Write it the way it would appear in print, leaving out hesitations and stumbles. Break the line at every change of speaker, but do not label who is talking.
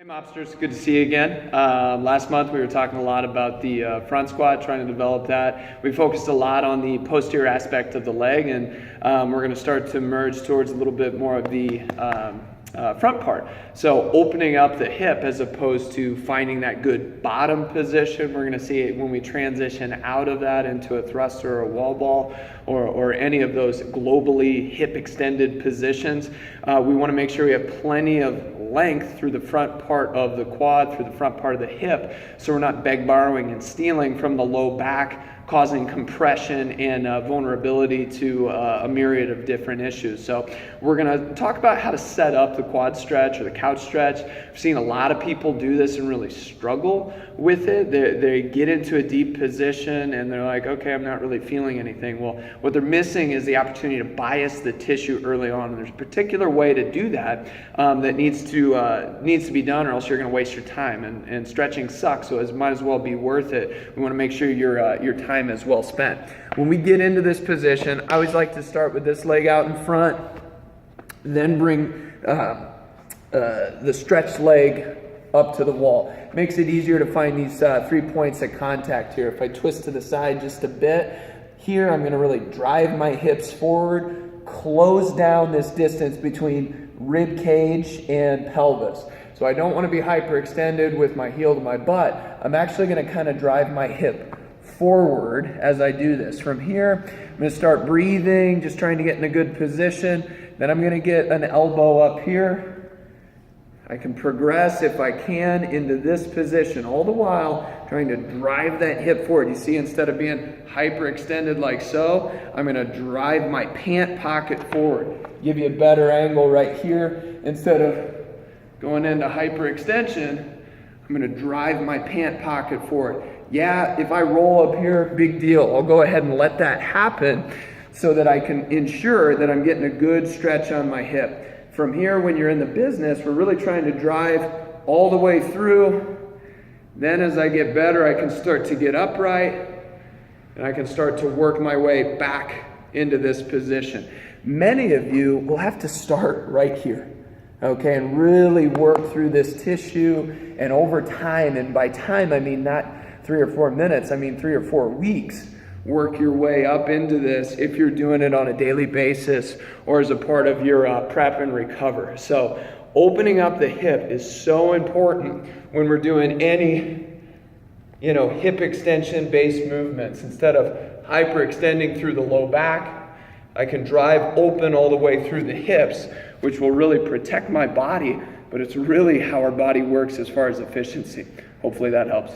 Hey Mobsters, good to see you again. Last month we were talking a lot about the front squat, trying to develop that. We focused a lot on the posterior aspect of the leg, and we're going to start to merge towards a little bit more of the front part. So opening up the hip as opposed to finding that good bottom position. We're going to see it when we transition out of that into a thruster or a wall ball or any of those globally hip extended positions. We want to make sure we have plenty of length through the front part of the quad, through the front part of the hip, so we're not borrowing and stealing from the low back, causing compression and vulnerability to a myriad of different issues. So we're going to talk about how to set up the quad stretch or the couch stretch. I've seen a lot of people do this and really struggle with it. They get into a deep position and they're like, okay, I'm not really feeling anything. Well, what they're missing is the opportunity to bias the tissue early on. And there's a particular way to do that that needs to be done, or else you're going to waste your time. And stretching sucks, so it might as well be worth it. We want to make sure your time is well spent. When we get into this position, I always like to start with this leg out in front, then bring the stretched leg up to the wall. Makes it easier to find these 3 points of contact here. If I twist to the side just a bit, here I'm going to really drive my hips forward, close down this distance between rib cage and pelvis. So I don't want to be hyperextended with my heel to my butt. I'm actually going to kind of drive my hip forward as I do this. From here, I'm going to start breathing, just trying to get in a good position. Then I'm going to get an elbow up here. I can progress, if I can, into this position, all the while trying to drive that hip forward. You see, instead of being hyperextended like so, I'm going to drive my pant pocket forward. Give you a better angle right here. Instead of going into hyperextension, I'm going to drive my pant pocket forward. Yeah, if I roll up here, big deal. I'll go ahead and let that happen so that I can ensure that I'm getting a good stretch on my hip. From here, when you're in the business, we're really trying to drive all the way through. Then as I get better, I can start to get upright and I can start to work my way back into this position. Many of you will have to start right here, okay, and really work through this tissue, and over time, and by time I mean not 3 or 4 minutes, I mean 3 or 4 weeks, work your way up into this if you're doing it on a daily basis or as a part of your prep and recover. So opening up the hip is so important when we're doing any, hip extension based movements. Instead of hyperextending through the low back, I can drive open all the way through the hips, which will really protect my body, but it's really how our body works as far as efficiency. Hopefully that helps.